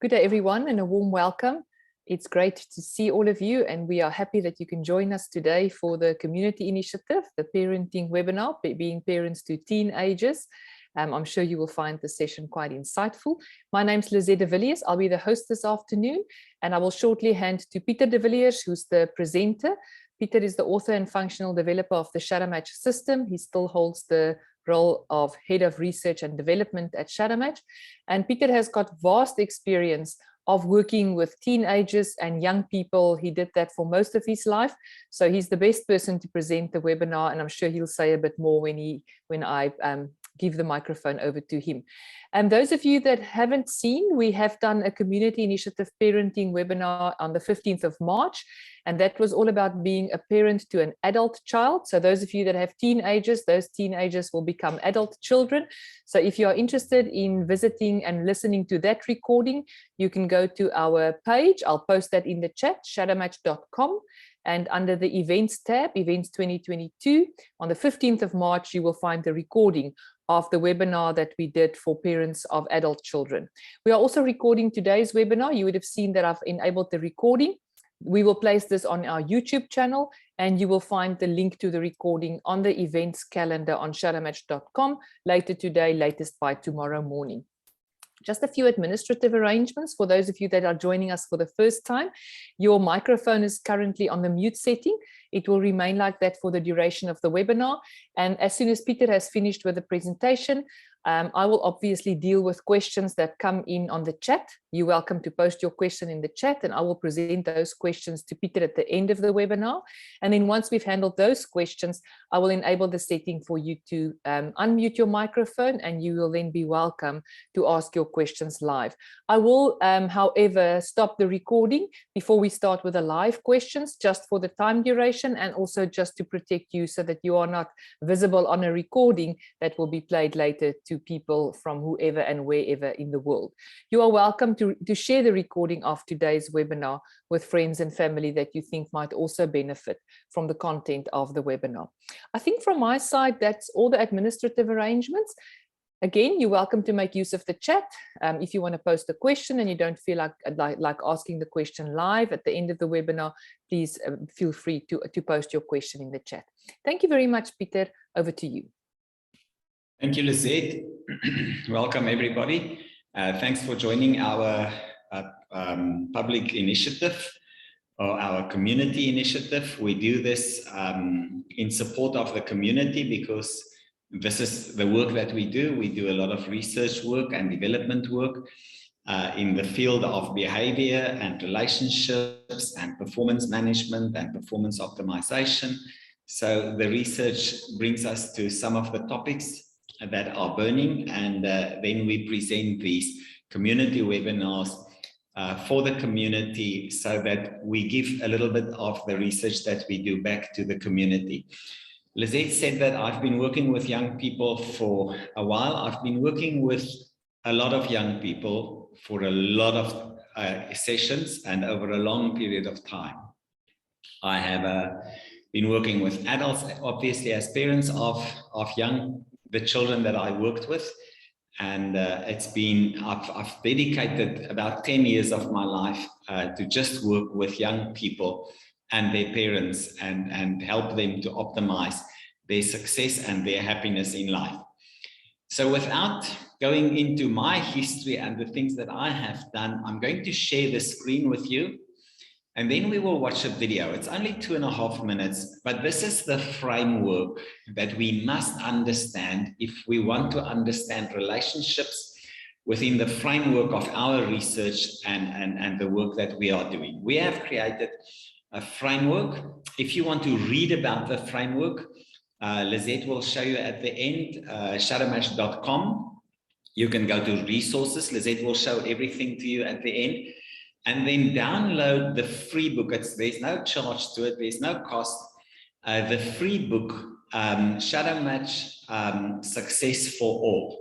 Good day, everyone, and a warm welcome. It's great to see all of you, and we are happy that you can join us today for the community initiative, the parenting webinar, being parents to teenagers. I'm sure you will find the session quite insightful. My name's Lizette de Villiers. I'll be the host this afternoon, and I will shortly hand to Pieter de Villiers, who's the presenter. Pieter is the author and functional developer of the Shadowmatch system. He still holds the role of Head of Research and Development at Shadowmatch. And Pieter has got vast experience of working with teenagers and young people. He did that for most of his life. So he's the best person to present the webinar, and I'm sure he'll say a bit more when I give the microphone over to him. And those of you that haven't seen, we have done a community initiative parenting webinar on the 15th of March. And that was all about being a parent to an adult child. So those of you that have teenagers, those teenagers will become adult children. So if you are interested in visiting and listening to that recording, you can go to our page. I'll post that in the chat, shadowmatch.com. And under the events tab, events 2022, on the 15th of March, you will find the recording of the webinar that we did for parents of adult children. We are also recording today's webinar. You would have seen that I've enabled the recording. We will place this on our YouTube channel, and you will find the link to the recording on the events calendar on shadowmatch.com later today, latest by tomorrow morning. Just a few administrative arrangements for those of you that are joining us for the first time. Your microphone is currently on the mute setting. It will remain like that for the duration of the webinar. And as soon as Pieter has finished with the presentation, I will obviously deal with questions that come in on the chat. You're welcome to post your question in the chat, and I will present those questions to Pieter at the end of the webinar. And then once we've handled those questions, I will enable the setting for you to unmute your microphone, and you will then be welcome to ask your questions live. I will, however, stop the recording before we start with the live questions, just for the time duration, and also just to protect you so that you are not visible on a recording that will be played later to people from whoever and wherever in the world. You are welcome to share the recording of today's webinar with friends and family that you think might also benefit from the content of the webinar. I think from my side, that's all the administrative arrangements. Again, you're welcome to make use of the chat. If you want to post a question and you don't feel like asking the question live at the end of the webinar, please feel free to post your question in the chat. Thank you very much, Pieter. Over to you. Thank you, Lizette. Welcome, everybody. Thanks for joining our public initiative, or our community initiative. We do this in support of the community because this is the work that we do. We do a lot of research work and development work in the field of behavior and relationships and performance management and performance optimization. So the research brings us to some of the topics that are burning, and then we present these community webinars for the community so that we give a little bit of the research that we do back to the community. Lizette said that I've been working with young people for a while. I've been working with a lot of young people for a lot of sessions and over a long period of time. I have been working with adults, obviously, as parents of the children that I worked with. And I've dedicated about 10 years of my life to just work with young people and their parents and help them to optimize their success and their happiness in life. So without going into my history and the things that I have done, I'm going to share the screen with you, and then we will watch a video. It's only 2.5 minutes, but this is the framework that we must understand if we want to understand relationships within the framework of our research and the work that we are doing. We have created a framework. If you want to read about the framework, Lizette will show you at the end, shadowmatch.com. You can go to resources. Lizette will show everything to you at the end. And then download the free book. There's no charge to it. There's no cost. The free book, Shadowmatch Success for All.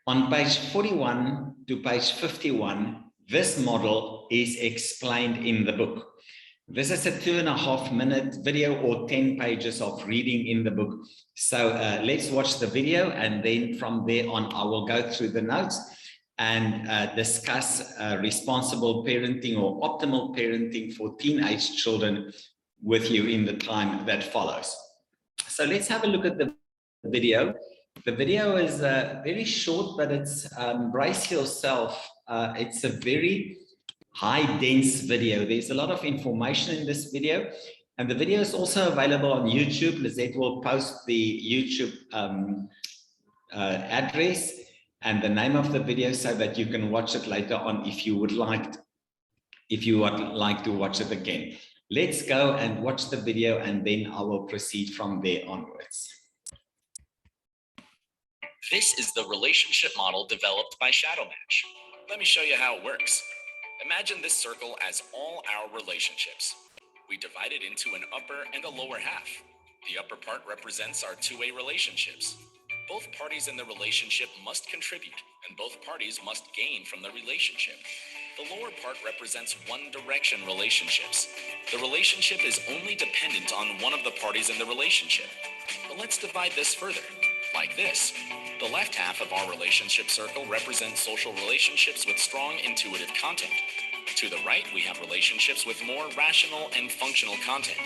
On page 41 to page 51, this model is explained in the book. This is a 2.5 minute video or 10 pages of reading in the book. So let's watch the video, and then from there on, I will go through the notes. and discuss responsible parenting or optimal parenting for teenage children with you in the time that follows. So let's have a look at the video. The video is very short, but it's brace yourself. It's a very high dense video. There's a lot of information in this video, and the video is also available on YouTube. Lizette will post the YouTube address and the name of the video so that you can watch it later on if you would like to watch it again. Let's go and watch the video, and then I will proceed from there onwards. This is the relationship model developed by ShadowMatch. Let me show you how it works. Imagine this circle as all our relationships. We divide it into an upper and a lower half. The upper part represents our two-way relationships. Both parties in the relationship must contribute, and both parties must gain from the relationship. The lower part represents one-direction relationships. The relationship is only dependent on one of the parties in the relationship. But let's divide this further, like this. The left half of our relationship circle represents social relationships with strong intuitive content. To the right, we have relationships with more rational and functional content.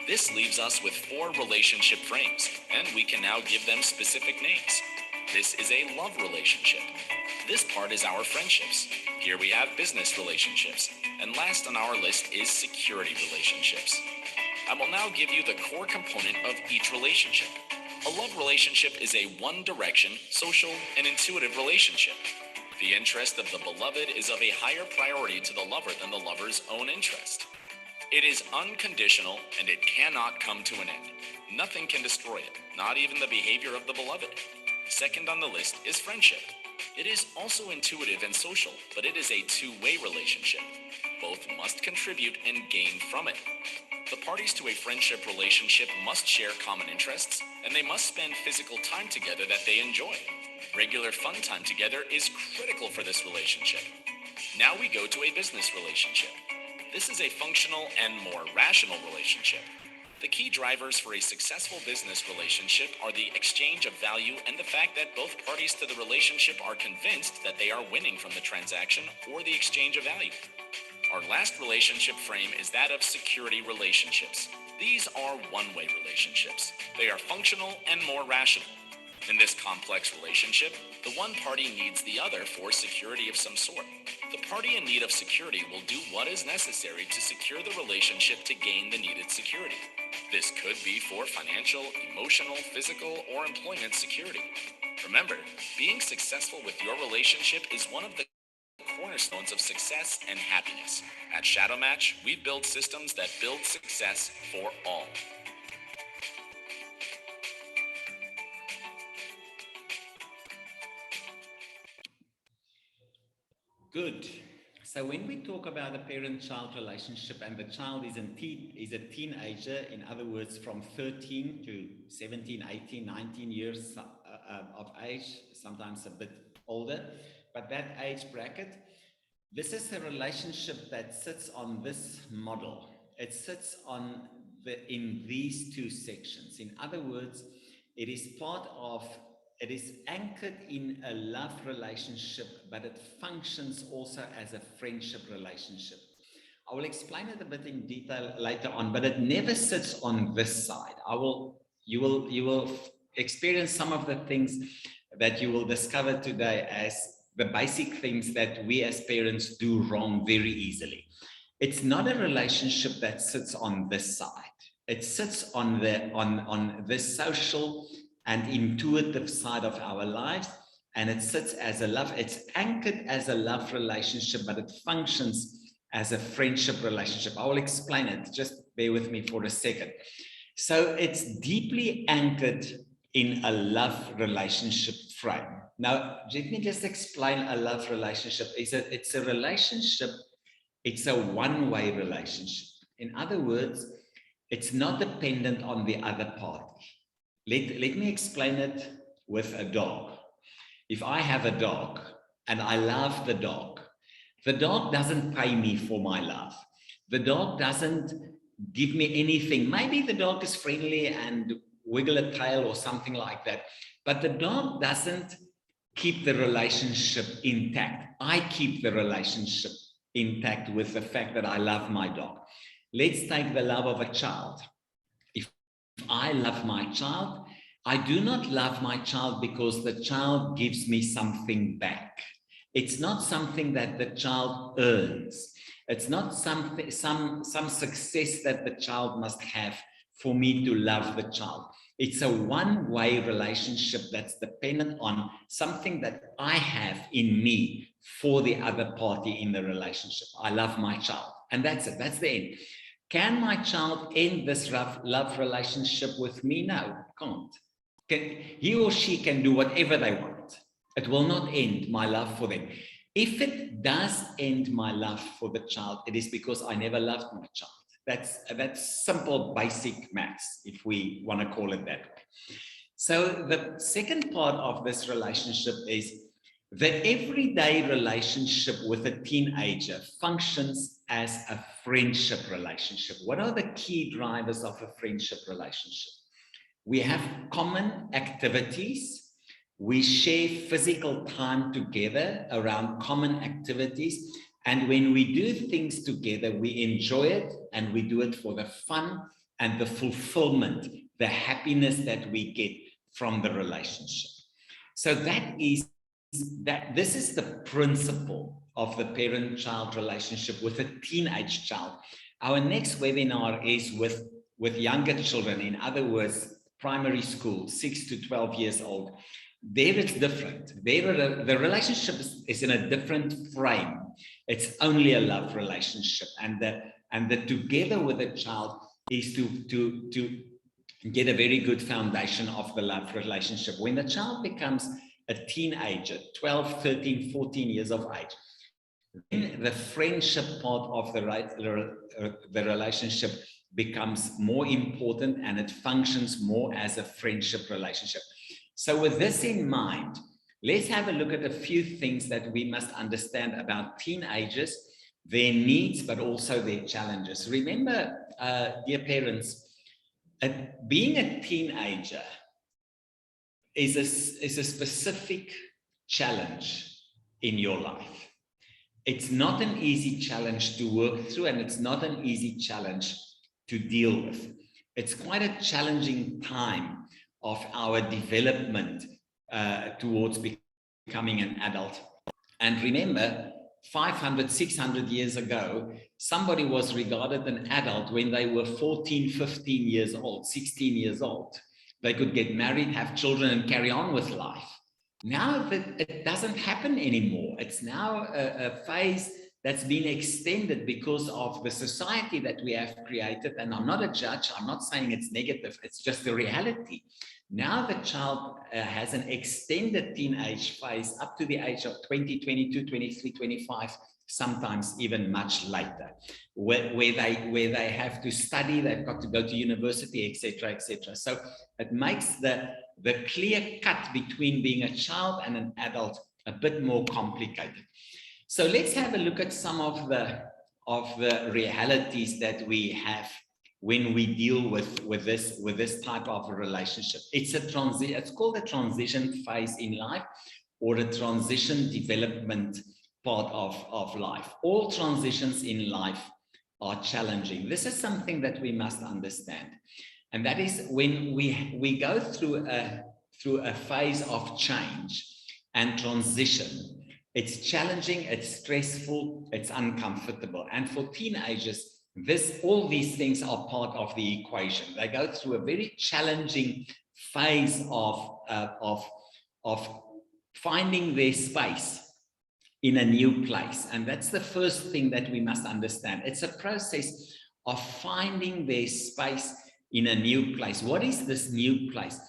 This leaves us with 4 relationship frames, and we can now give them specific names. This is a love relationship. This part is our friendships. Here we have business relationships. And last on our list is security relationships. I will now give you the core component of each relationship. A love relationship is a one-direction, social, and intuitive relationship. The interest of the beloved is of a higher priority to the lover than the lover's own interest. It is unconditional, and it cannot come to an end. Nothing can destroy it, not even the behavior of the beloved. Second on the list is friendship. It is also intuitive and social, but it is a two-way relationship. Both must contribute and gain from it. The parties to a friendship relationship must share common interests, and they must spend physical time together that they enjoy. Regular fun time together is critical for this relationship. Now we go to a business relationship. This is a functional and more rational relationship. The key drivers for a successful business relationship are the exchange of value and the fact that both parties to the relationship are convinced that they are winning from the transaction or the exchange of value. Our last relationship frame is that of security relationships. These are one-way relationships. They are functional and more rational. In this complex relationship, the one party needs the other for security of some sort. The party in need of security will do what is necessary to secure the relationship to gain the needed security. This could be for financial, emotional, physical, or employment security. Remember, being successful with your relationship is one of the cornerstones of success and happiness. At ShadowMatch, we build systems that build success for all. Good. So when we talk about a parent-child relationship and the child is a teenager, in other words, from 13 to 17, 18, 19 years of age, sometimes a bit older, but that age bracket, this is a relationship that sits on this model. It sits in these two sections. In other words, it is anchored in a love relationship, but it functions also as a friendship relationship. I will explain it a bit in detail later on, but it never sits on this side. You will experience some of the things that you will discover today as the basic things that we as parents do wrong very easily. It's not a relationship that sits on this side. It sits on the social and intuitive side of our lives, and it sits as a love. It's anchored as a love relationship, but it functions as a friendship relationship. I will explain it. Just bear with me for a second. So it's deeply anchored in a love relationship frame. Now, let me just explain a love relationship. It's a relationship. It's a one-way relationship. In other words, it's not dependent on the other party. Let me explain it with a dog. If I have a dog and I love the dog doesn't pay me for my love. The dog doesn't give me anything. Maybe the dog is friendly and wiggle a tail or something like that, but the dog doesn't keep the relationship intact. I keep the relationship intact with the fact that I love my dog. Let's take the love of a child. If I love my child, I do not love my child because the child gives me something back. It's not something that the child earns. It's not something, some success that the child must have for me to love the child. It's a one-way relationship that's dependent on something that I have in me for the other party in the relationship. I love my child, and that's it. That's the end. Can my child end this love relationship with me? No, can't. He or she can do whatever they want. It will not end my love for them. If it does end my love for the child, it is because I never loved my child. That's simple, basic maths, if we want to call it that way. So the second part of this relationship is the everyday relationship with a teenager functions as a friendship relationship. What are the key drivers of a friendship relationship? We have common activities. We share physical time together around common activities. And when we do things together, we enjoy it, and we do it for the fun and the fulfillment, the happiness that we get from the relationship. So this is the principle of the parent-child relationship with a teenage child. Our next webinar is with younger children, in other words, primary school, 6 to 12 years old. There it's different. There, the relationship is in a different frame. It's only a love relationship, and the together with a child is to get a very good foundation of the love relationship. When the child becomes a teenager, 12, 13, 14 years of age, then the friendship part of the relationship becomes more important, and it functions more as a friendship relationship. So with this in mind, let's have a look at a few things that we must understand about teenagers, their needs, but also their challenges. Remember, dear parents, being a teenager is a specific challenge in your life. It's not an easy challenge to work through, and it's not an easy challenge to deal with. It's quite a challenging time of our development towards becoming an adult. And remember, 500, 600 years ago, somebody was regarded an adult when they were 14, 15 years old, 16 years old. They could get married, have children, and carry on with life. Now that it doesn't happen anymore. It's now a phase that's been extended because of the society that we have created. And I'm not a judge. I'm not saying it's negative. It's just the reality. Now the child has an extended teenage phase up to the age of 20, 22, 23, 25, sometimes even much later, where they have to study, they've got to go to university, etc., etc. So it makes the clear cut between being a child and an adult a bit more complicated. So let's have a look at some of the realities that we have when we deal with this type of a relationship. It's called a transition phase in life, or a transition development part of life. All transitions in life are challenging. This is something that we must understand. And that is when we go through a phase of change and transition. It's challenging, it's stressful, it's uncomfortable. And for teenagers, all these things are part of the equation. They go through a very challenging phase of finding their space in a new place. And that's the first thing that we must understand. It's a process of finding their space in a new place. What is this new place?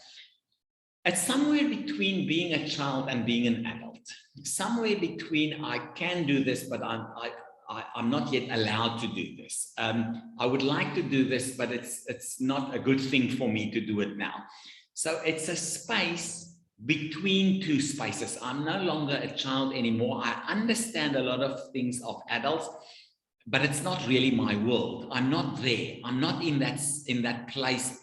It's somewhere between being a child and being an adult. Somewhere between I can do this, but I'm not yet allowed to do this. I would like to do this, but it's not a good thing for me to do it now. So it's a space between two spaces. I'm no longer a child anymore. I understand a lot of things of adults, but it's not really my world. I'm not there. I'm not in that place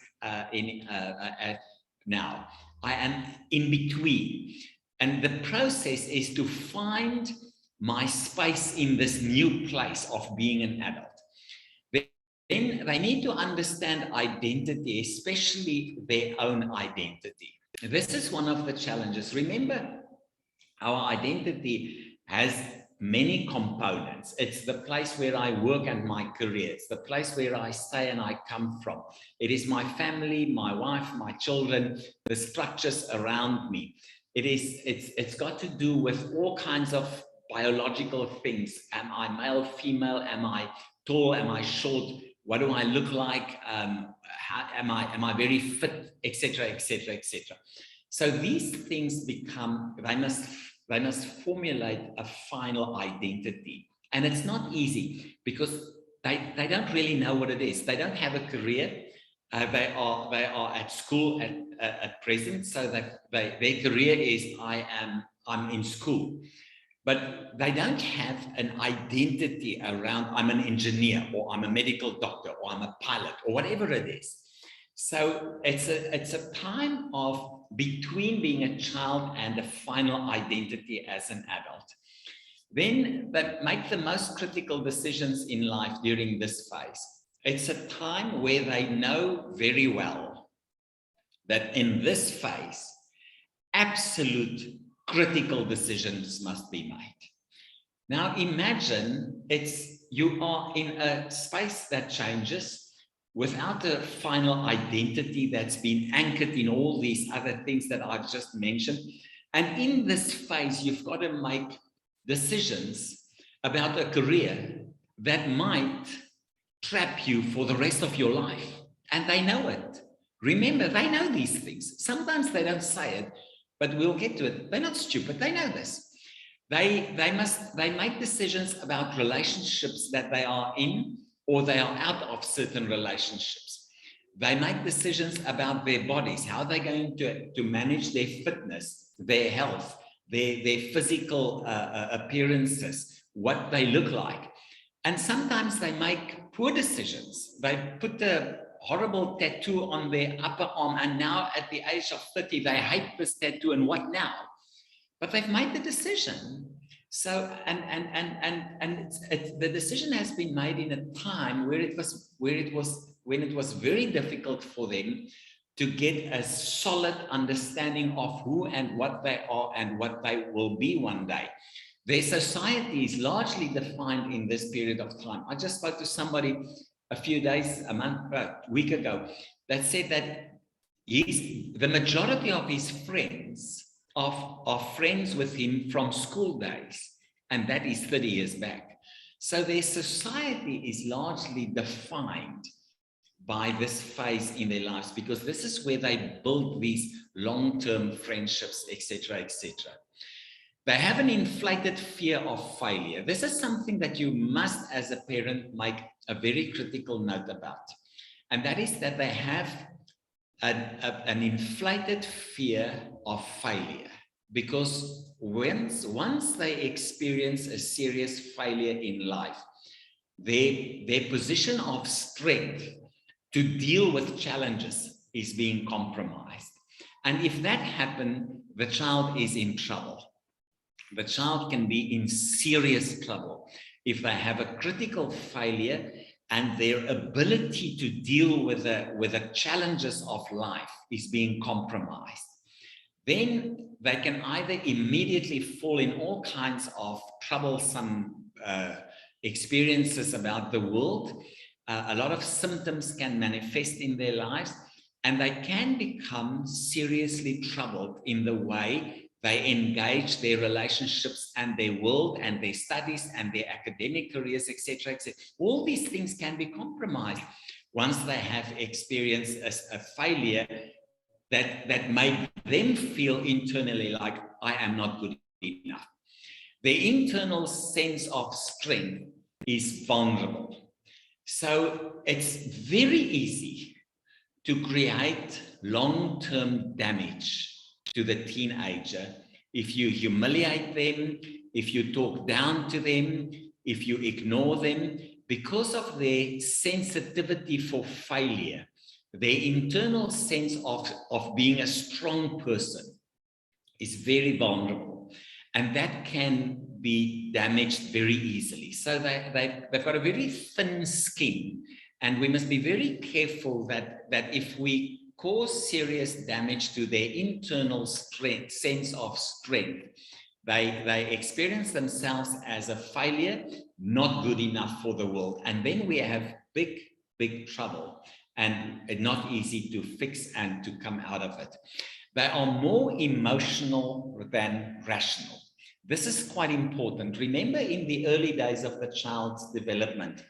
now. I am in between. And the process is to find my space in this new place of being an adult. Then they need to understand identity, especially their own identity. This is one of the challenges. Remember, our identity has many components. It's the place where I work and my career. It's the place where I stay and I come from. It is my family, my wife, my children, the structures around me. It's got to do with all kinds of biological things. Am I male, female? Am I tall? Am I short? What do I look like? Am I very fit, etc., etc., etc. So these things become, they must formulate a final identity. And it's not easy because they don't really know what it is. They don't have a career. They are at school at present, so that their career is I'm in school. But they don't have an identity around I'm an engineer or I'm a medical doctor or I'm a pilot or whatever it is. So it's a time of between being a child and a final identity as an adult. Then they make the most critical decisions in life during this phase. It's a time where they know very well that in this phase, absolute critical decisions must be made. Now imagine you are in a space that changes without a final identity that's been anchored in all these other things that I've just mentioned. And in this phase, you've got to make decisions about a career that might trap you for the rest of your life. And they know it. Remember, they know these things. Sometimes they don't say it, but we'll get to it. They're not stupid. They know this. They make decisions about relationships that they are in or they are out of certain relationships. They make decisions about their bodies, how they're going to manage their fitness, their health, their physical appearances, what they look like. And sometimes they make poor decisions. They put a horrible tattoo on their upper arm, and now at the age of 30, they hate this tattoo, and what now? But they've made the decision. So, the decision has been made in a time when it was very difficult for them to get a solid understanding of who and what they are and what they will be one day. Their society is largely defined in this period of time. I just spoke to somebody a week ago, that said that the majority of his friends are friends with him from school days, and that is 30 years back. So their society is largely defined by this phase in their lives, because this is where they build these long-term friendships, etc., etc. They have an inflated fear of failure. This is something that you must, as a parent, make a very critical note about. And that is that they have an inflated fear of failure, because once they experience a serious failure in life, their position of strength to deal with challenges is being compromised. And if that happens, the child is in trouble. The child can be in serious trouble if they have a critical failure and their ability to deal with the challenges of life is being compromised. Then they can either immediately fall in all kinds of troublesome experiences about the world. A lot of symptoms can manifest in their lives, and they can become seriously troubled in the way they engage their relationships and their world and their studies and their academic careers, etc., etc. All these things can be compromised once they have experienced a failure that made them feel internally like, I am not good enough. Their internal sense of strength is vulnerable. So it's very easy to create long-term damage to the teenager if you humiliate them, if you talk down to them, if you ignore them, because of their sensitivity for failure, their internal sense of being a strong person is very vulnerable, and that can be damaged very easily. So they've got a very thin skin, and we must be very careful that if we cause serious damage to their internal strength, sense of strength, they experience themselves as a failure, not good enough for the world, and then we have big trouble, and not easy to fix and to come out of it. They are more emotional than rational. This is quite important. Remember, in the early days of the child's development,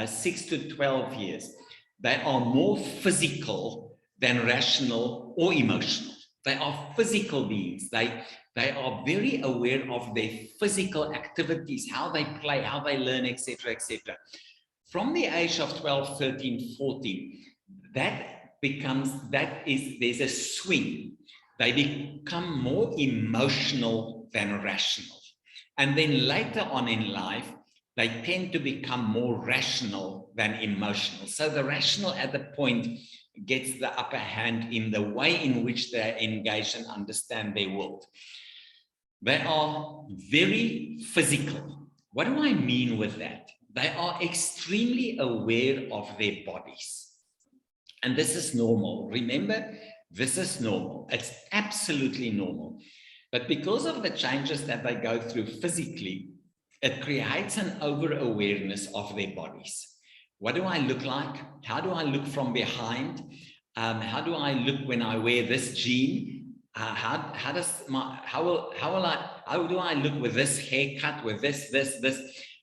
6 to 12 years, they are more physical than rational or emotional. They are physical beings. They are very aware of their physical activities, how they play, how they learn, etc., etc. From the age of 12, 13, 14, there's a swing. They become more emotional than rational. And then later on in life, they tend to become more rational than emotional. So the rational at the point gets the upper hand in the way in which they engage and understand their world. They are very physical. What do I mean with that? They are extremely aware of their bodies. And this is normal. Remember, this is normal. It's absolutely normal. But because of the changes that they go through physically, it creates an over-awareness of their bodies. What do I look like? How do I look from behind? How do I look when I wear this jean? How do I look with this haircut, with this?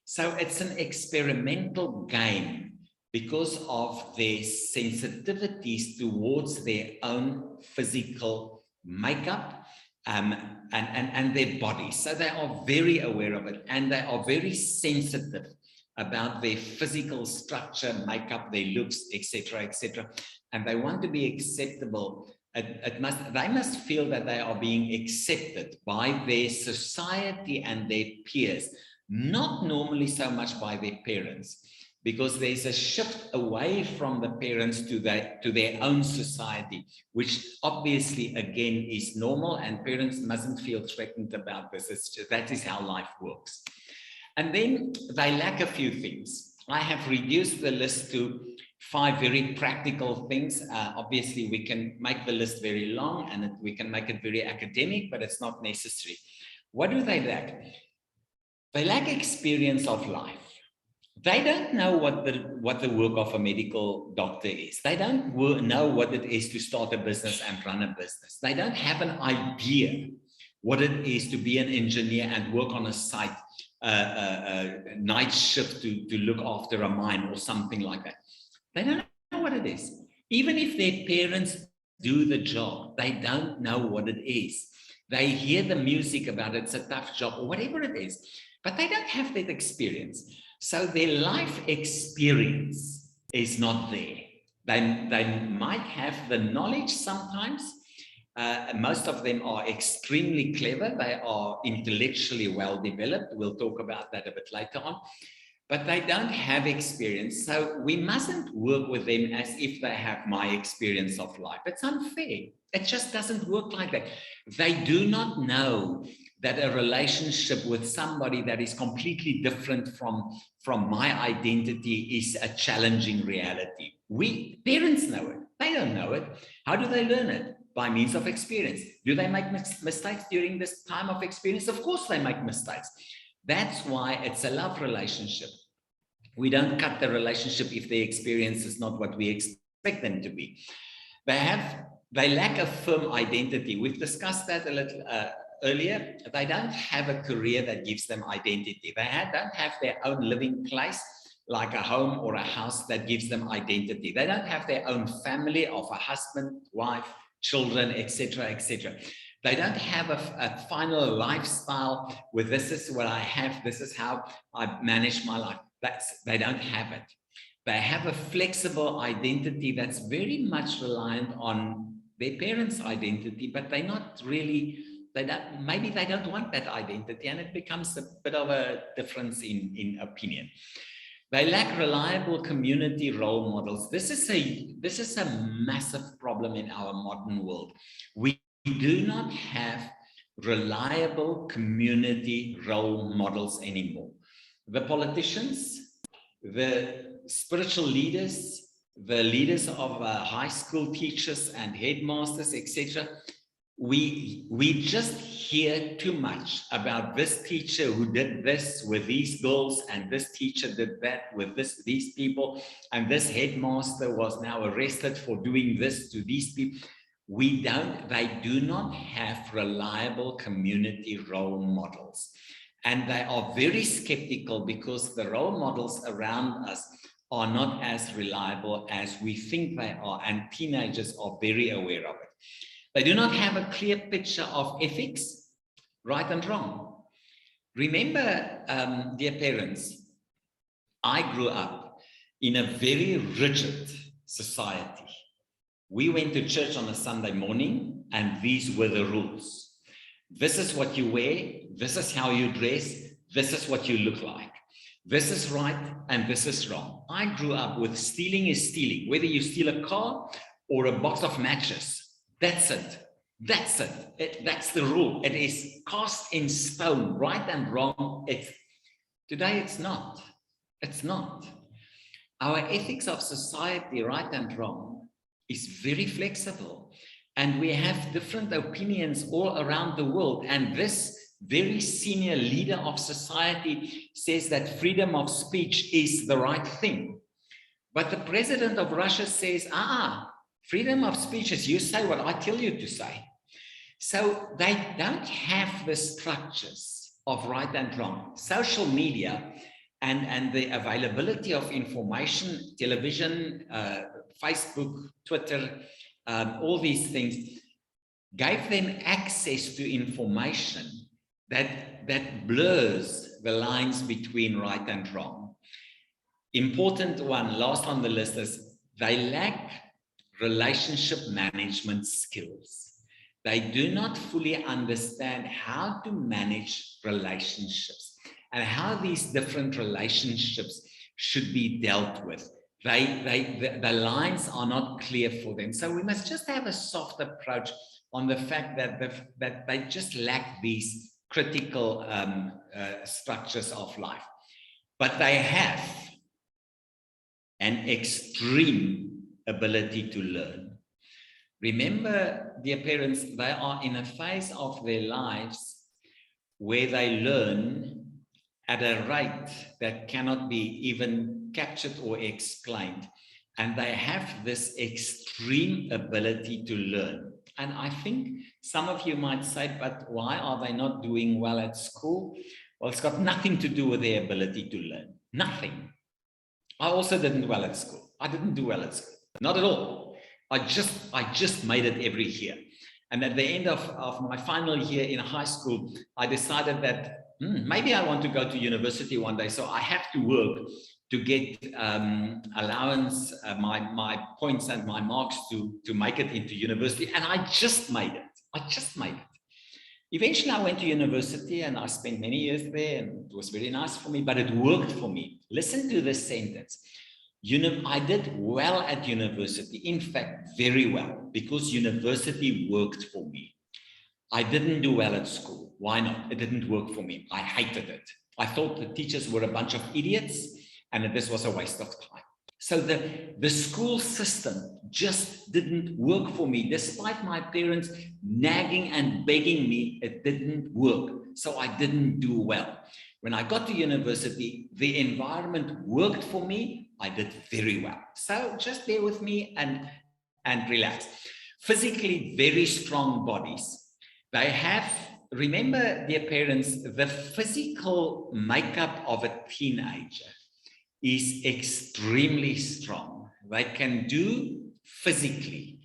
So it's an experimental game because of their sensitivities towards their own physical makeup and their bodies. So they are very aware of it, and they are very sensitive about their physical structure, makeup, their looks, etc., etc. And they want to be acceptable. They must feel that they are being accepted by their society and their peers, not normally so much by their parents, because there's a shift away from the parents to their own society, which obviously, again, is normal, and parents mustn't feel threatened about this. That is how life works. And then they lack a few things. I have reduced the list to 5 very practical things. Obviously, we can make the list very long, and we can make it very academic, but it's not necessary. What do they lack? They lack experience of life. They don't know what the work of a medical doctor is. They don't know what it is to start a business and run a business. They don't have an idea what it is to be an engineer and work on a site, night shift to look after a mine or something like that. They don't know what it is. Even if their parents do the job, they don't know what it is. They hear the music about it, it's a tough job or whatever it is, but they don't have that experience. So their life experience is not there. They might have the knowledge sometimes. Most of them are extremely clever. They are intellectually well developed. We'll talk about that a bit later on. But they don't have experience. So we mustn't work with them as if they have my experience of life. It's unfair. It just doesn't work like that. They do not know that a relationship with somebody that is completely different from my identity is a challenging reality. Parents know it. They don't know it. How do they learn it? By means of experience. Do they make mistakes during this time of experience? Of course they make mistakes. That's why it's a love relationship. We don't cut the relationship if the experience is not what we expect them to be. They lack a firm identity. We've discussed that a little earlier. They don't have a career that gives them identity. They don't have their own living place, like a home or a house that gives them identity. They don't have their own family of a husband, wife, children, etc., etc. They don't have a final lifestyle where this is what I have, this is how I manage my life. They don't have it. They have a flexible identity that's very much reliant on their parents' identity, but they're not really, maybe they don't want that identity, and it becomes a bit of a difference in opinion. They lack reliable community role models. This is a massive problem in our modern world. We do not have reliable community role models anymore. The politicians, the spiritual leaders, the leaders of high school teachers and headmasters, etc., we just hear too much about this teacher who did this with these girls, and this teacher did that with these people, and this headmaster was now arrested for doing this to these people. They do not have reliable community role models. And they are very skeptical because the role models around us are not as reliable as we think they are, and teenagers are very aware of it. They do not have a clear picture of ethics, right and wrong. Remember, dear parents, I grew up in a very rigid society. We went to church on a Sunday morning, and these were the rules. This is what you wear, this is how you dress, this is what you look like. This is right and this is wrong. I grew up with stealing is stealing, whether you steal a car or a box of matches. That's it. That's it. That's the rule. It is cast in stone, right and wrong. Today it's not. It's not. Our ethics of society, right and wrong, is very flexible. And we have different opinions all around the world. And this very senior leader of society says that freedom of speech is the right thing. But the president of Russia says, freedom of speech is you say what I tell you to say. So they don't have the structures of right and wrong. Social media and the availability of information, television, Facebook, Twitter, all these things gave them access to information that blurs the lines between right and wrong. Important one, last on the list, is they lack relationship management skills. They do not fully understand how to manage relationships and how these different relationships should be dealt with. The lines are not clear for them. So we must just have a soft approach on the fact that they just lack these critical structures of life. But they have an extreme ability to learn. Remember, dear parents, they are in a phase of their lives where they learn at a rate that cannot be even captured or explained. And they have this extreme ability to learn. And I think some of you might say, but why are they not doing well at school? Well, it's got nothing to do with their ability to learn. Nothing. I also didn't do well at school. I didn't do well at school. Not at all. I just made it every year. And at the end of my final year in high school, I decided that maybe I want to go to university one day. So I have to work to get allowance, my points and my marks to make it into university. And I just made it. Eventually I went to university and I spent many years there, and it was very nice for me, but it worked for me. Listen to this sentence. I did well at university, in fact, very well, because university worked for me. I didn't do well at school. Why not? It didn't work for me. I hated it. I thought the teachers were a bunch of idiots and that this was a waste of time. So the school system just didn't work for me. Despite my parents nagging and begging me, it didn't work. So I didn't do well. When I got to university, the environment worked for me. I did very well. So just bear with me and relax. Physically, very strong bodies. They have, remember, dear parents, the physical makeup of a teenager is extremely strong. They can do physically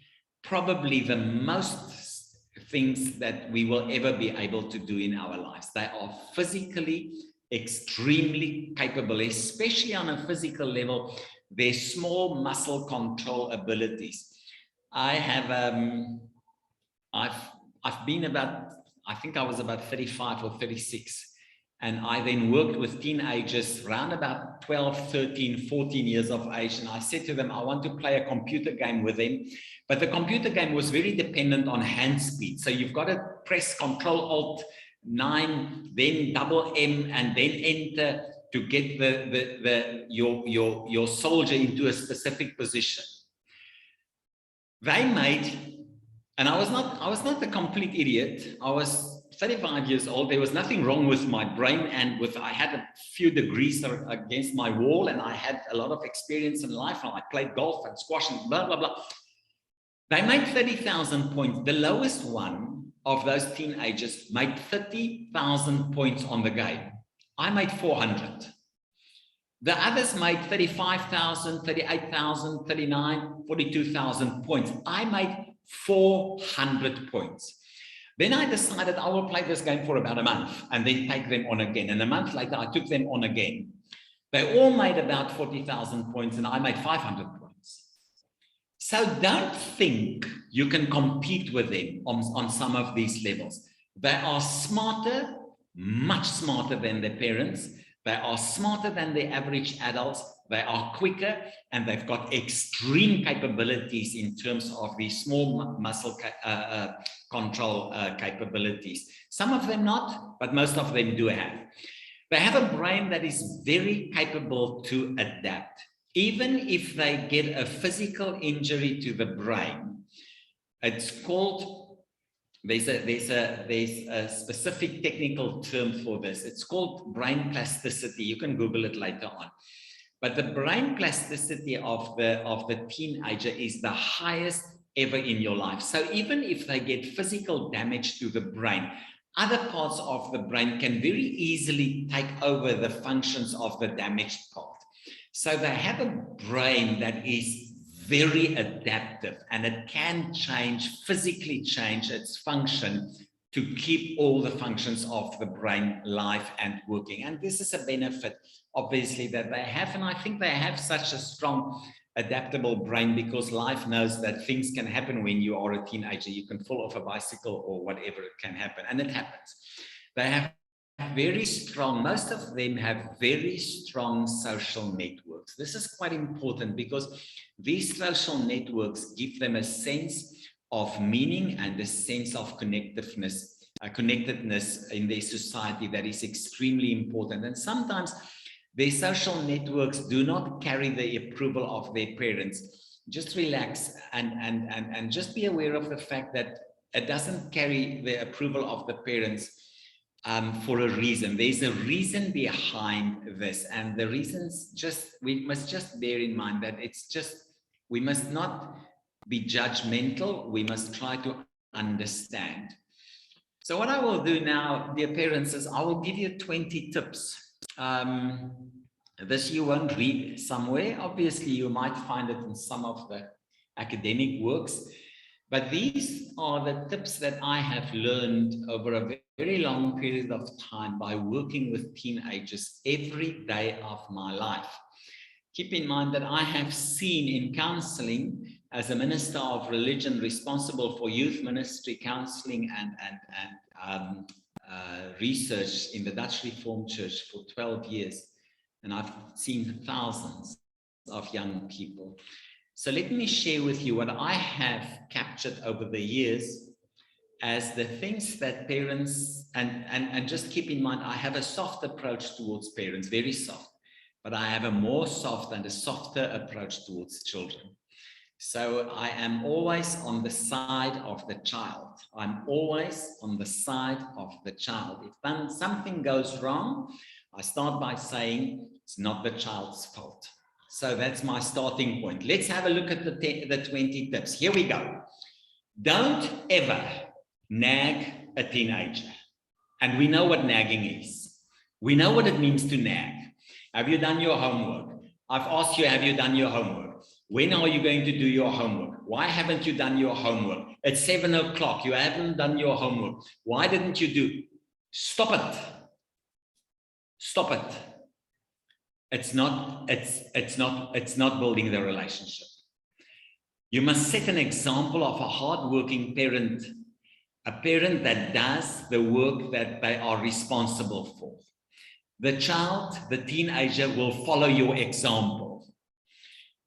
probably the most things that we will ever be able to do in our lives. They are physically extremely capable, especially on a physical level, their small muscle control abilities. I have, I've been about, I think I was about 35 or 36. And I then worked with teenagers around about 12, 13, 14 years of age. And I said to them, I want to play a computer game with them. But the computer game was very dependent on hand speed. So you've got to press Control-Alt-9, then double M, and then enter to get your soldier into a specific position. They made, and I was not a complete idiot. I was 35 years old. There was nothing wrong with my brain, and I had a few degrees against my wall, and I had a lot of experience in life, and I played golf and squash and blah, blah, blah. They made 30,000 points. The lowest one of those teenagers made 30,000 points on the game. I made 400. The others made 35,000, 38,000, 39, 42,000 points. I made 400 points. Then I decided I will play this game for about a month and then take them on again. And a month later, I took them on again. They all made about 40,000 points and I made 500 points. So don't think you can compete with them on some of these levels. They are smarter, much smarter than their parents. They are smarter than the average adults. They are quicker, and they've got extreme capabilities in terms of the small muscle control capabilities. Some of them not, but most of them do have. They have a brain that is very capable to adapt. Even if they get a physical injury to the brain, it's called, there's a specific technical term for this. It's called brain plasticity. You can Google it later on. But the brain plasticity of the teenager is the highest ever in your life. So even if they get physical damage to the brain, other parts of the brain can very easily take over the functions of the damaged part. So they have a brain that is very adaptive, and it can physically change its function to keep all the functions of the brain live and working. And this is a benefit, obviously, that they have. And I think they have such a strong adaptable brain because life knows that things can happen when you are a teenager. You can fall off a bicycle or whatever, it can happen, and it happens. They have very strong, most of them have very strong social networks. This is quite important because these social networks give them a sense of meaning and a sense of connectedness in their society that is extremely important. And sometimes their social networks do not carry the approval of their parents. Just relax and just be aware of the fact that it doesn't carry the approval of the parents for a reason. There's a reason behind this, and the reasons we must just bear in mind that we must not be judgmental. We must try to understand. So what I will do now, dear parents, is I will give you 20 tips. This you won't read somewhere. Obviously, you might find it in some of the academic works, but these are the tips that I have learned over a very long period of time by working with teenagers every day of my life. Keep in mind that I have seen in counseling, as a minister of religion responsible for youth ministry, counseling and research in the Dutch Reformed Church for 12 years, and I've seen thousands of young people. So let me share with you what I have captured over the years as the things that parents, and just keep in mind, I have a soft approach towards parents, very soft, but I have a more soft and a softer approach towards children. So I am always on the side of the child. I'm always on the side of the child. If something goes wrong, I start by saying it's not the child's fault. So that's my starting point. Let's have a look at the 20 tips. Here we go. Don't ever nag a teenager. And we know what nagging is. We know what it means to nag. Have you done your homework? I've asked you, have you done your homework? When are you going to do your homework? Why haven't you done your homework? It's 7 o'clock. You haven't done your homework. Why didn't you do? Stop it. Stop it. It's not building the relationship. You must set an example of a hardworking parent, a parent that does the work that they are responsible for. The child, the teenager, will follow your example.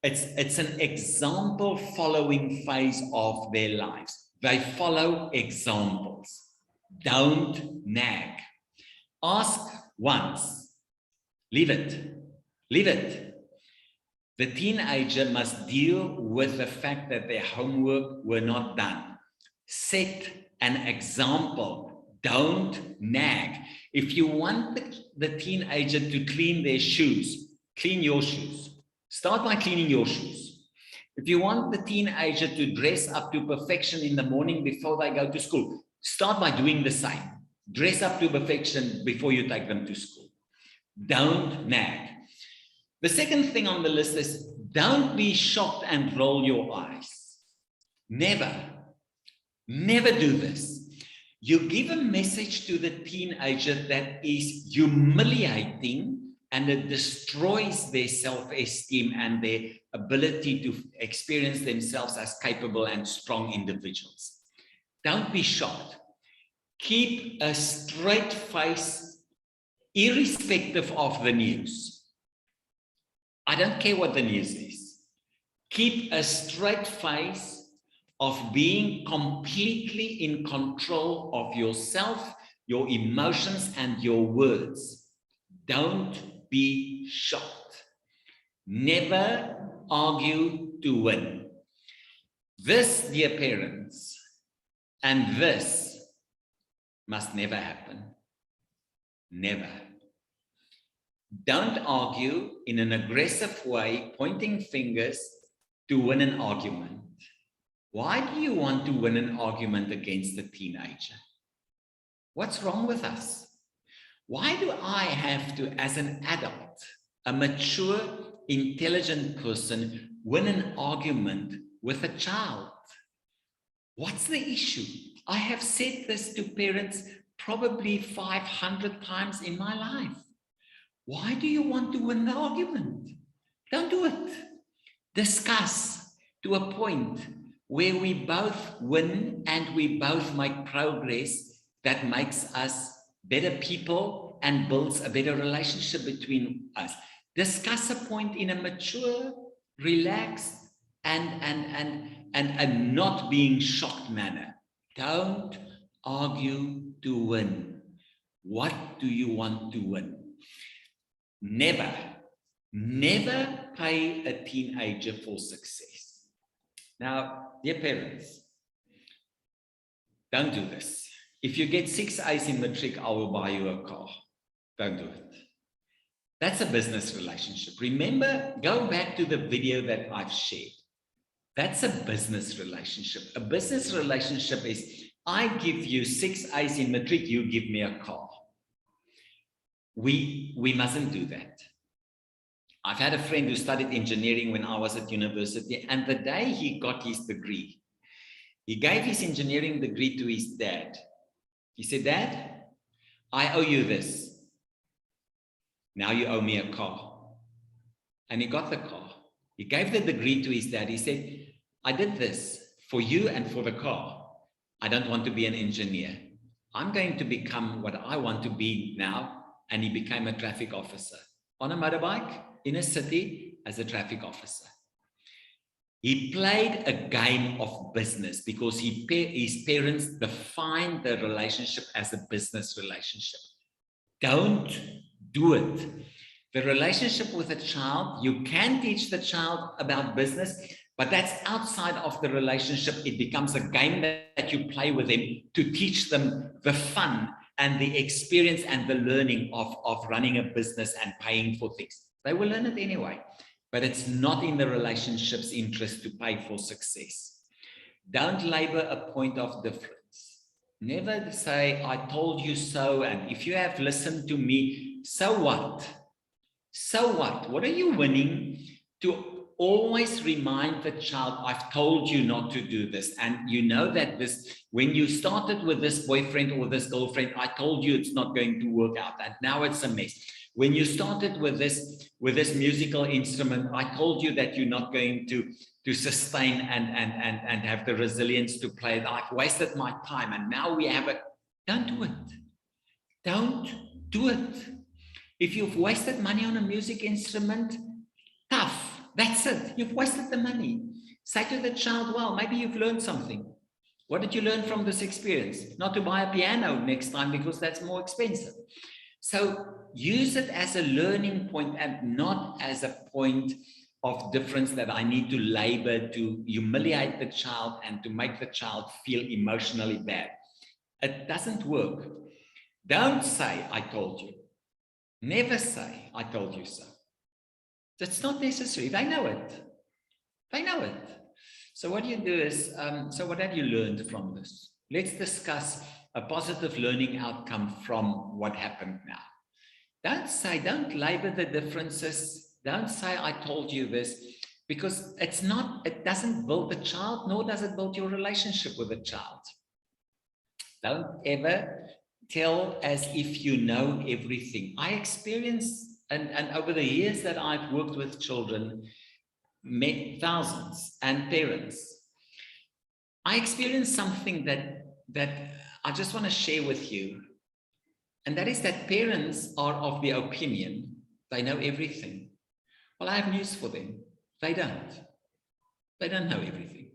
It's an example following phase of their lives. They follow examples. Don't nag. Ask once. Leave it. Leave it. The teenager must deal with the fact that their homework were not done. Set an example. Don't nag. If you want the teenager to clean their shoes, clean your shoes. Start by cleaning your shoes. If you want the teenager to dress up to perfection in the morning before they go to school, start by doing the same. Dress up to perfection before you take them to school. Don't nag. The second thing on the list is don't be shocked and roll your eyes. Never, never do this. You give a message to the teenager that is humiliating and it destroys their self-esteem and their ability to experience themselves as capable and strong individuals. Don't be shocked. Keep a straight face, irrespective of the news. I don't care what the news is. Keep a straight face of being completely in control of yourself, your emotions, and your words. Don't be shocked. Never argue to win. This, dear parents, and this must never happen. Never. Don't argue in an aggressive way, pointing fingers to win an argument. Why do you want to win an argument against a teenager? What's wrong with us? Why do I have to, as an adult, a mature, intelligent person, win an argument with a child? What's the issue? I have said this to parents probably 500 times in my life. Why do you want to win the argument? Don't do it. Discuss to a point where we both win and we both make progress that makes us better people and builds a better relationship between us. Discuss a point in a mature, relaxed, and not being shocked manner. Don't argue to win. What do you want to win? Never, never pay a teenager for success. Now, dear parents, don't do this. If you get 6 A's in matric, I will buy you a car. Don't do it. That's a business relationship. Remember, go back to the video that I've shared. That's a business relationship. A business relationship is, I give you 6 A's in matric, you give me a car. We mustn't do that. I've had a friend who studied engineering when I was at university, and the day he got his degree, he gave his engineering degree to his dad. He said, "Dad, I owe you this. Now you owe me a car." And he got the car. He gave the degree to his dad. He said, "I did this for you and for the car. I don't want to be an engineer. I'm going to become what I want to be now." And he became a traffic officer on a motorbike in a city as a traffic officer. He played a game of business because his parents defined the relationship as a business relationship. Don't do it. The relationship with a child, you can teach the child about business, but that's outside of the relationship. It becomes a game that you play with them to teach them the fun and the experience and the learning of running a business and paying for things. They will learn it anyway, but it's not in the relationship's interest to pay for success. Don't labor a point of difference. Never say, "I told you so, and if you have listened to me, so what? So what? What are you winning?" To always remind the child, "I've told you not to do this. And you know that this, when you started with this boyfriend or this girlfriend, I told you it's not going to work out. And now it's a mess. When you started with this musical instrument, I told you that you're not going to sustain and have the resilience to play it. I've wasted my time. And now we have a..." Don't do it. Don't do it. If you've wasted money on a music instrument, tough. That's it. You've wasted the money. Say to the child, "Well, maybe you've learned something. What did you learn from this experience? Not to buy a piano next time because that's more expensive. So use it as a learning point and not as a point of difference that I need to labor to humiliate the child and to make the child feel emotionally bad. It doesn't work. Don't say, I told you. Never say, I told you so. That's not necessary. They know it. They know it. So what you do is, so what have you learned from this? Let's discuss a positive learning outcome from what happened now. Don't labor the differences. Don't say, I told you this, because it doesn't build the child, nor does it build your relationship with the child. Don't ever tell as if you know everything. I experience, and over the years that I've worked with children, met thousands and parents, I experienced something that I just want to share with you. And that is that parents are of the opinion they know everything. Well, I have news for them. They don't. They don't know everything.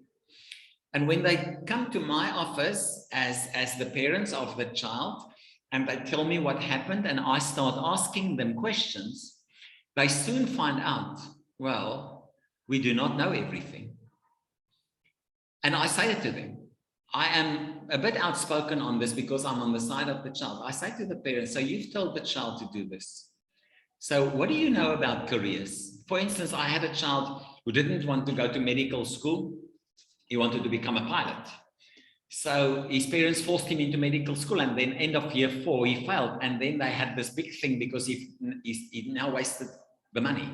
And when they come to my office as the parents of the child, and they tell me what happened, and I start asking them questions, they soon find out, well, we do not know everything. And I say it to them. I am a bit outspoken on this because I'm on the side of the child. I say to the parents, so you've told the child to do this. So what do you know about careers? For instance, I had a child who didn't want to go to medical school. He wanted to become a pilot. So his parents forced him into medical school, and then end of year 4, he failed. And then they had this big thing because he now wasted the money.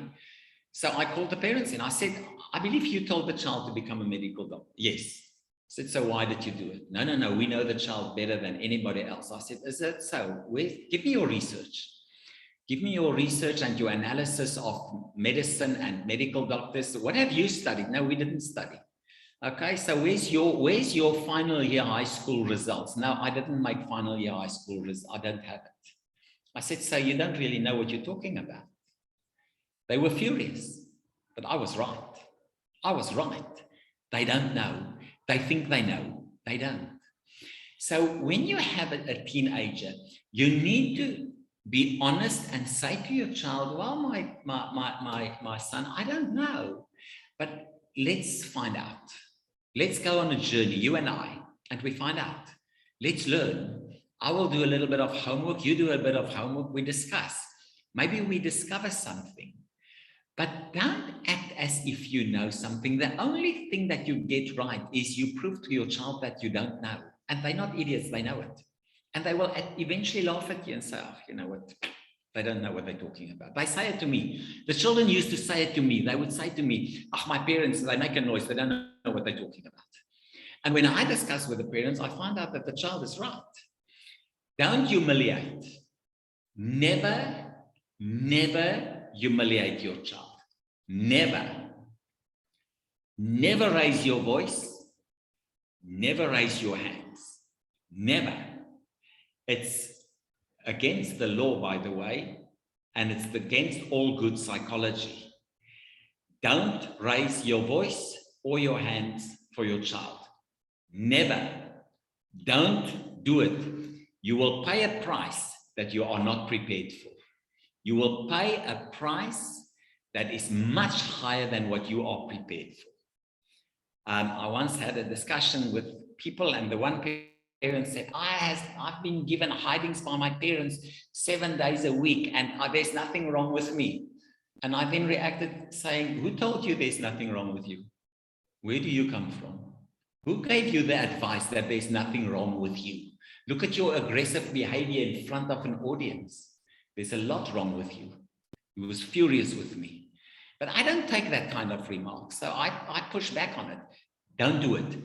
So I called the parents and I said, I believe you told the child to become a medical doctor. Yes. I said, so why did you do it? No, we know the child better than anybody else. I said, is that so? Give me your research. Give me your research and your analysis of medicine and medical doctors. What have you studied? No, we didn't study. Okay, so where's your final year high school results? No, I didn't make final year high school results. I don't have it. I said, so you don't really know what you're talking about. They were furious, but I was right. I was right. They don't know. They think they know. They don't. So when you have a teenager, you need to be honest and say to your child, well, my son, I don't know, but let's find out. Let's go on a journey, you and I, and we find out. Let's learn. I will do a little bit of homework. You do a bit of homework. We discuss. Maybe we discover something. But don't act as if you know something. The only thing that you get right is you prove to your child that you don't know. And they're not idiots, they know it. And they will eventually laugh at you and say, oh, you know what? They don't know what they're talking about. They say it to me. The children used to say it to me. They would say to me, oh, my parents, they make a noise. They don't know what they're talking about. And when I discuss with the parents, I find out that the child is right. Don't humiliate. Never humiliate your child. Never raise your voice. Never raise your hands. Never. It's against the law, by the way, and it's against all good psychology. Don't raise your voice or your hands for your child. Never. Don't do it. You will pay a price that you are not prepared for. You will pay a price that is much higher than what you are prepared for. I once had a discussion with people, and the one parent said, I've been given hidings by my parents 7 days a week, and there's nothing wrong with me. And I then reacted saying, who told you there's nothing wrong with you? Where do you come from? Who gave you the advice that there's nothing wrong with you? Look at your aggressive behavior in front of an audience. There's a lot wrong with you. He was furious with me. But I don't take that kind of remark. So I push back on it. Don't do it.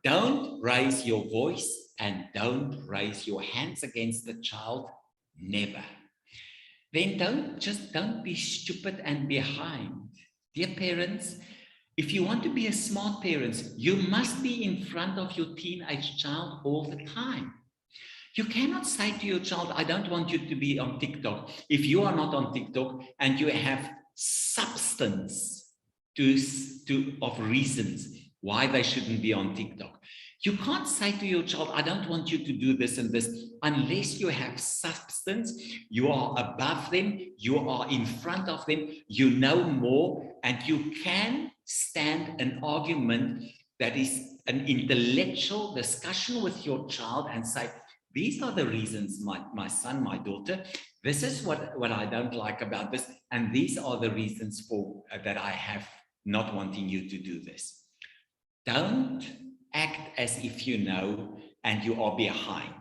Don't raise your voice and don't raise your hands against the child. Never. Then don't be stupid and behind. Dear parents, if you want to be a smart parent, you must be in front of your teenage child all the time. You cannot say to your child, I don't want you to be on TikTok. If you are not on TikTok and you have substance of reasons why they shouldn't be on TikTok. You can't say to your child, I don't want you to do this and this, unless you have substance, you are above them, you are in front of them, you know more, and you can stand an argument that is an intellectual discussion with your child and say, these are the reasons, my son, my daughter, this is what I don't like about this, and these are the reasons for that I have not wanting you to do this. Don't act as if you know and you are behind.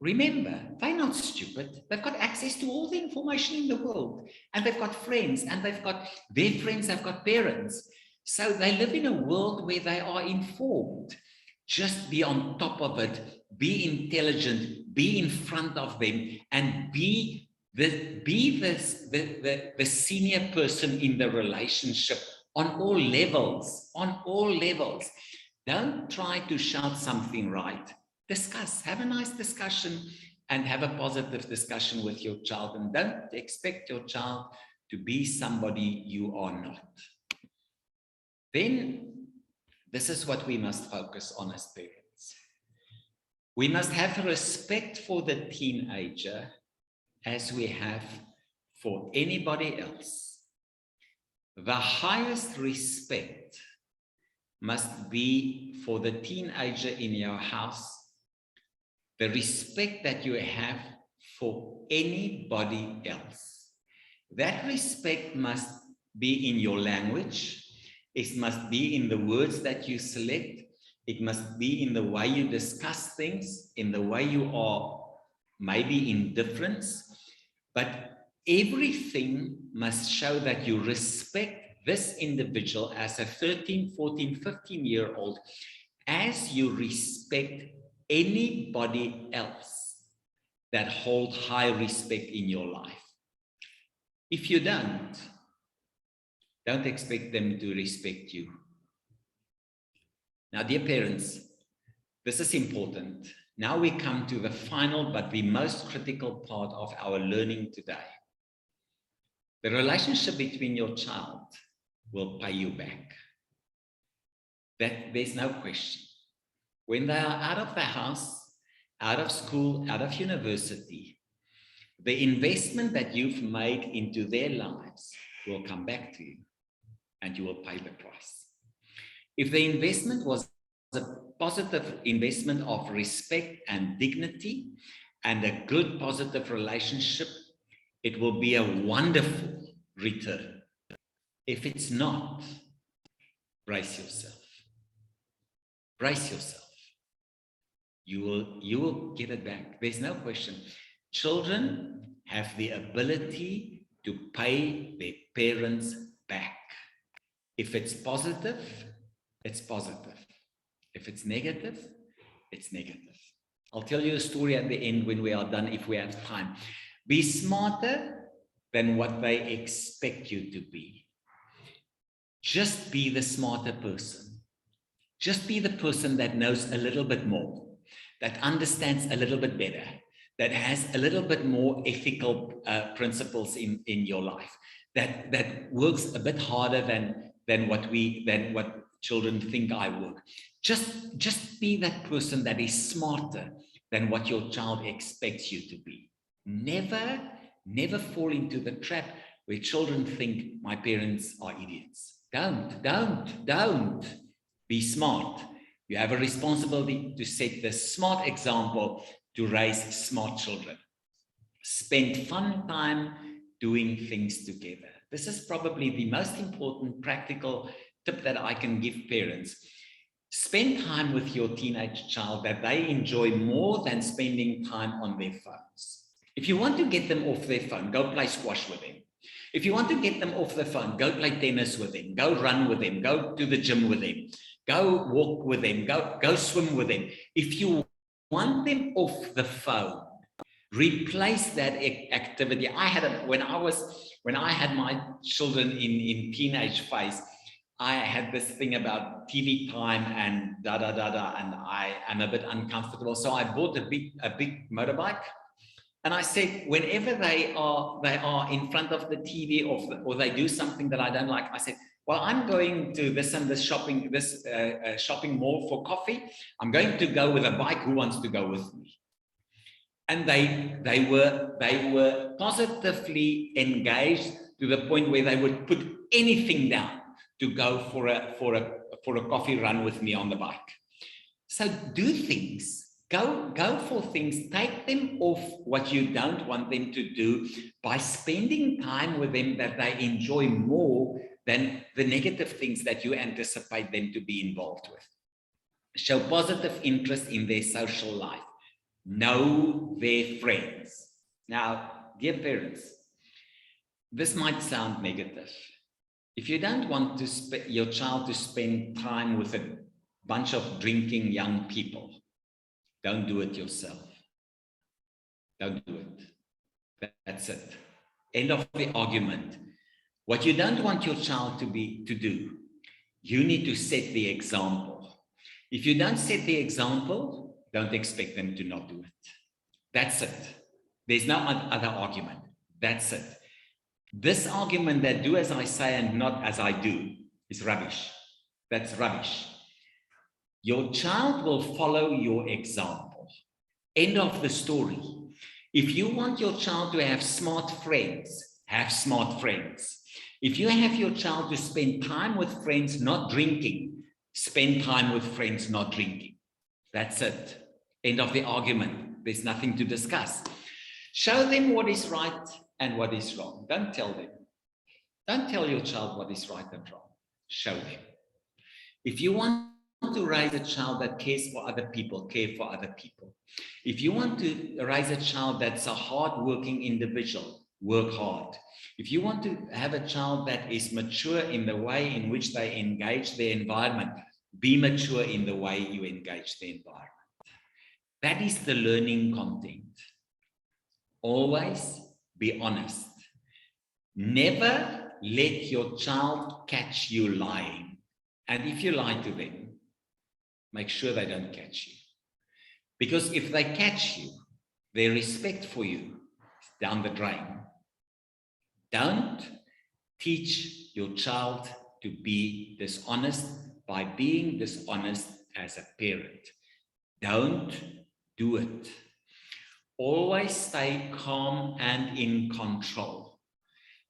Remember, they're not stupid. They've got access to all the information in the world, and they've got friends, and they've got their friends, have got parents. So they live in a world where they are informed. Just be on top of it, be intelligent, be in front of them, and be the senior person in the relationship on all levels, Don't try to shout something right. Discuss, have a nice discussion, and have a positive discussion with your child, and don't expect your child to be somebody you are not. Then, this is what we must focus on as parents. We must have respect for the teenager as we have for anybody else. The highest respect must be for the teenager in your house, the respect that you have for anybody else. That respect must be in your language. It must be in the words that you select. It must be in the way you discuss things, in the way you are maybe indifference. But everything must show that you respect this individual as a 13, 14, 15-year-old, as you respect anybody else that hold high respect in your life. If you don't expect them to respect you. Now, dear parents, this is important. Now we come to the final but the most critical part of our learning today. The relationship between your child will pay you back. That there's no question. When they are out of the house, out of school, out of university, the investment that you've made into their lives will come back to you, and you will pay the price. If the investment was a positive investment of respect and dignity and a good positive relationship, it will be a wonderful return. If it's not, brace yourself. Brace yourself. You will get it back. There's no question. Children have the ability to pay their parents back. If it's positive, it's positive. If it's negative, it's negative. I'll tell you a story at the end when we are done, if we have time. Be smarter than what they expect you to be. Just be the smarter person. Just be the person that knows a little bit more, that understands a little bit better, that has a little bit more ethical principles in your life, that works a bit harder than what children think I work. Just be that person that is smarter than what your child expects you to be. Never fall into the trap where children think my parents are idiots. Don't. Be smart. You have a responsibility to set the smart example to raise smart children. Spend fun time doing things together. This is probably the most important practical tip that I can give parents. Spend time with your teenage child that they enjoy more than spending time on their phones. If you want to get them off their phone, go play squash with them. If you want to get them off the phone, go play tennis with them, go run with them, go to the gym with them, go walk with them, go swim with them. If you want them off the phone, replace that activity. When I had my children in teenage phase, I had this thing about TV time and and I am a bit uncomfortable. So I bought a big motorbike, and I said, whenever they are in front of the TV or they do something that I don't like, I said, well, I'm going to this and this shopping mall for coffee. I'm going to go with a bike. Who wants to go with me? And they were positively engaged to the point where they would put anything down to go for a coffee run with me on the bike. So do things. Go for things, take them off what you don't want them to do by spending time with them that they enjoy more than the negative things that you anticipate them to be involved with. Show positive interest in their social life. Know their friends. Now, dear parents, this might sound negative. If you don't want your child to spend time with a bunch of drinking young people, don't do it yourself. Don't do it. That's it. End of the argument. What you don't want your child to do, you need to set the example. If you don't set the example, don't expect them to not do it. That's it. There's no other argument. That's it. This argument that do as I say and not as I do is rubbish. That's rubbish. Your child will follow your example. End of the story. If you want your child to have smart friends, have smart friends. If you have your child to spend time with friends not drinking, spend time with friends not drinking. That's it. End of the argument. There's nothing to discuss. Show them what is right and what is wrong. Don't tell them. Don't tell your child what is right and wrong. Show them. If you want to raise a child that cares for other people, care for other people. If you want to raise a child that's a hard-working individual, work hard. If you want to have a child that is mature in the way in which they engage their environment, be mature in the way you engage the environment. That is the learning content. Always be honest. Never let your child catch you lying. And if you lie to them, make sure they don't catch you. Because if they catch you, their respect for you is down the drain. Don't teach your child to be dishonest by being dishonest as a parent. Don't do it. Always stay calm and in control.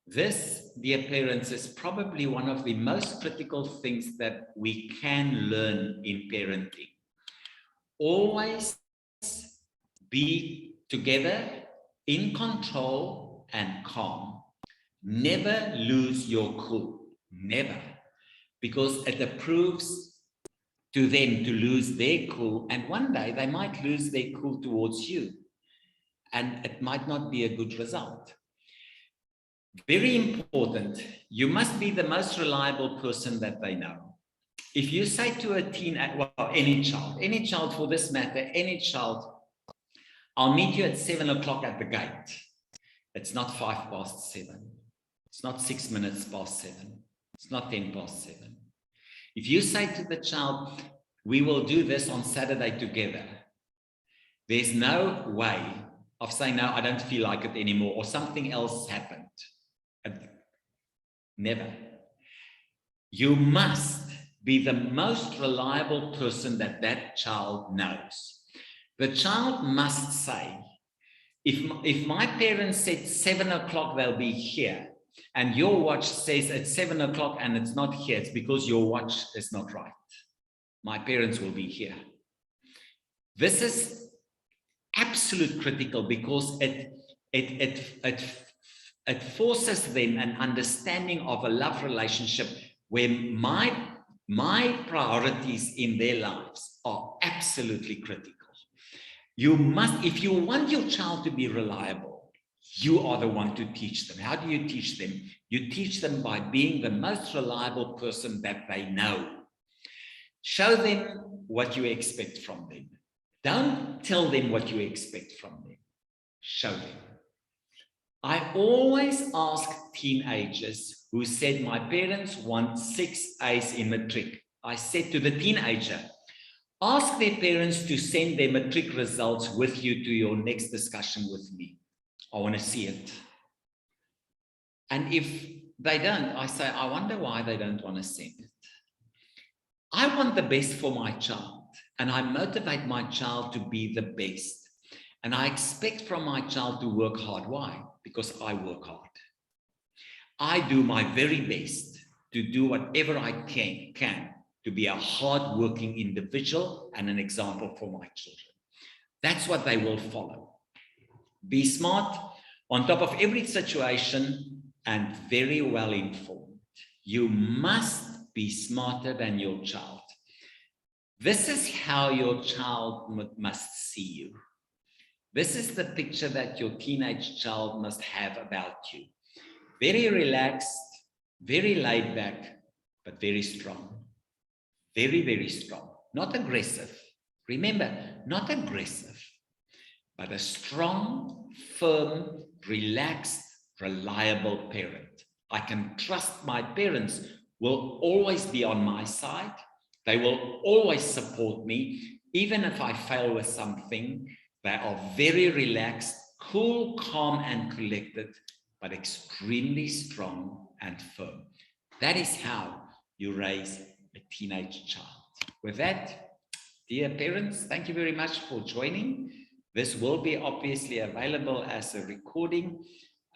This, dear parents, is probably one of the most critical things that we can learn in parenting. Always be together, in control and calm. Never lose your cool. Never. Because it approves to them to lose their cool, and one day they might lose their cool towards you, and it might not be a good result. Very important, you must be the most reliable person that they know. If you say to a teen, well, any child for this matter, any child, I'll meet you at 7 o'clock at the gate. It's not 7:05. It's not 6 minutes past 7. It's not 7:10. If you say to the child, we will do this on Saturday together, there's no way of saying, no, I don't feel like it anymore, or something else happened. Never. You must be the most reliable person that child knows. The child must say, if my parents said 7 o'clock they'll be here, and your watch says it's 7 o'clock and it's not here, it's because your watch is not right. My parents will be here. This is absolute critical because it forces them an understanding of a love relationship where my priorities in their lives are absolutely critical. You must, if you want your child to be reliable, you are the one to teach them. How do you teach them? You teach them by being the most reliable person that they know. Show them what you expect from them. Don't tell them what you expect from them. Show them. I always ask teenagers who said, my parents want 6 A's in matric. I said to the teenager, ask their parents to send their matric results with you to your next discussion with me. I want to see it. And if they don't. I say, I wonder why they don't want to send it. I want the best for my child, and I motivate my child to be the best. And I expect from my child to work hard. Why? Because I work hard. I do my very best to do whatever I can to be a hard-working individual and an example for my children. That's what they will follow. Be smart, on top of every situation, and very well informed. You must be smarter than your child. This is how your child must see you. This is the picture that your teenage child must have about you. Very relaxed, very laid back, but very strong. Very, very strong. Not aggressive. Remember, not aggressive, but a strong, firm, relaxed, reliable parent. I can trust my parents will always be on my side. They will always support me, even if I fail with something. They are very relaxed, cool, calm, and collected, but extremely strong and firm. That is how you raise a teenage child. With that, dear parents, thank you very much for joining. This will be obviously available as a recording.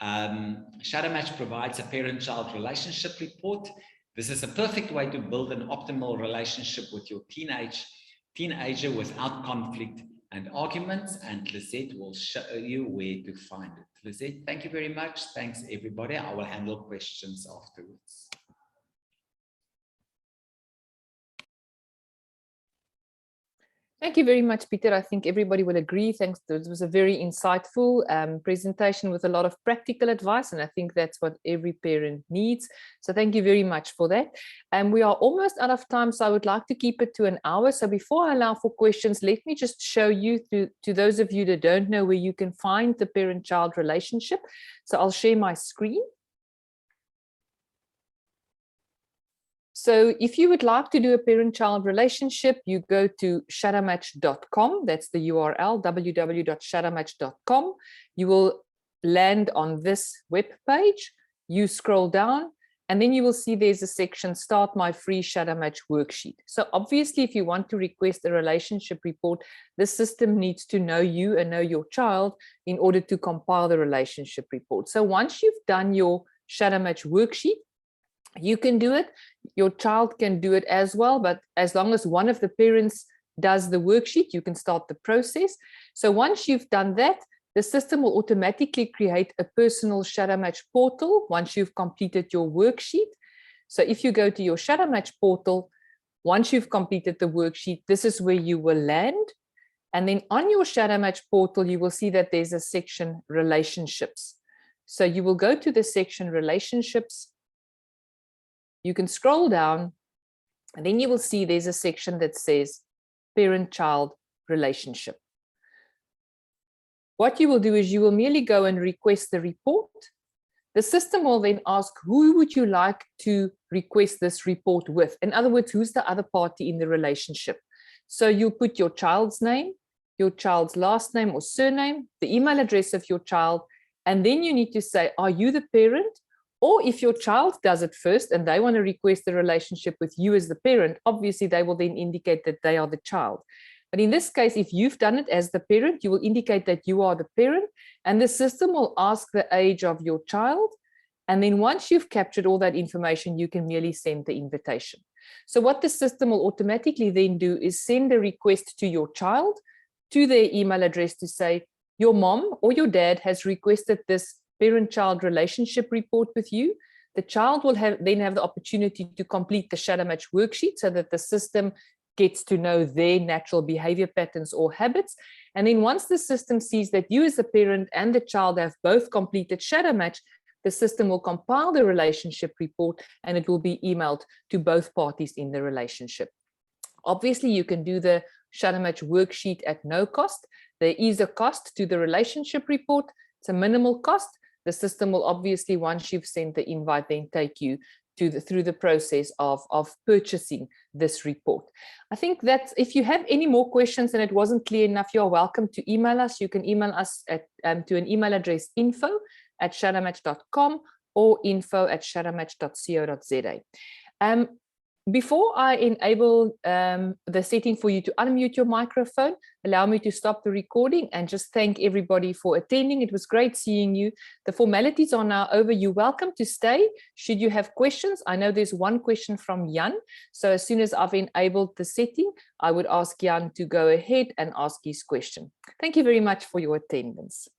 Shadowmatch provides a parent-child relationship report. This is a perfect way to build an optimal relationship with your teenager without conflict and arguments, and Lisette will show you where to find it. Lisette, thank you very much. Thanks, everybody. I will handle questions afterwards. Thank you very much, Peter. I think everybody will agree. Thanks. This was a very insightful presentation with a lot of practical advice, and I think that's what every parent needs. So thank you very much for that. And we are almost out of time, so I would like to keep it to an hour. So before I allow for questions, let me just show you to those of you that don't know where you can find the parent-child relationship. So I'll share my screen. So if you would like to do a parent-child relationship, you go to shadowmatch.com. That's the URL, www.shadowmatch.com. You will land on this web page. You scroll down, and then you will see there's a section, Start My Free Shadowmatch Worksheet. So obviously, if you want to request a relationship report, the system needs to know you and know your child in order to compile the relationship report. So once you've done your Shadowmatch worksheet, you can do it, your child can do it as well, but as long as one of the parents does the worksheet, you can start the process. So once you've done that, the system will automatically create a personal Shadowmatch portal once you've completed your worksheet. So if you go to your Shadowmatch portal, once you've completed the worksheet, this is where you will land. And then on your Shadowmatch portal, you will see that there's a section Relationships. So you will go to the section Relationships. You can scroll down, and then you will see there's a section that says Parent-Child Relationship. What you will do is you will merely go and request the report. The system will then ask, who would you like to request this report with? In other words, who's the other party in the relationship? So you'll put your child's name, your child's last name or surname, the email address of your child, and then you need to say, are you the parent? Or if your child does it first and they want to request the relationship with you as the parent, obviously they will then indicate that they are the child. But in this case, if you've done it as the parent, you will indicate that you are the parent, and the system will ask the age of your child. And then once you've captured all that information, you can merely send the invitation. So what the system will automatically then do is send a request to your child, to their email address, to say, your mom or your dad has requested this parent-child relationship report with you. The child will then have the opportunity to complete the Shadowmatch worksheet so that the system gets to know their natural behavior patterns or habits. And then once the system sees that you as the parent and the child have both completed Shadowmatch, the system will compile the relationship report and it will be emailed to both parties in the relationship. Obviously, you can do the Shadowmatch worksheet at no cost. There is a cost to the relationship report. It's a minimal cost. The system will obviously, once you've sent the invite, then take you through the process of purchasing this report. I think that if you have any more questions and it wasn't clear enough, you're welcome to email us. You can email us to an email address info@shadowmatch.com, or info@shadowmatch.co.za. Before I enable the setting for you to unmute your microphone, allow me to stop the recording and just thank everybody for attending. It was great seeing you. The formalities are now over. You're welcome to stay should you have questions. I know there's one question from Jan. So as soon as I've enabled the setting, I would ask Jan to go ahead and ask his question. Thank you very much for your attendance.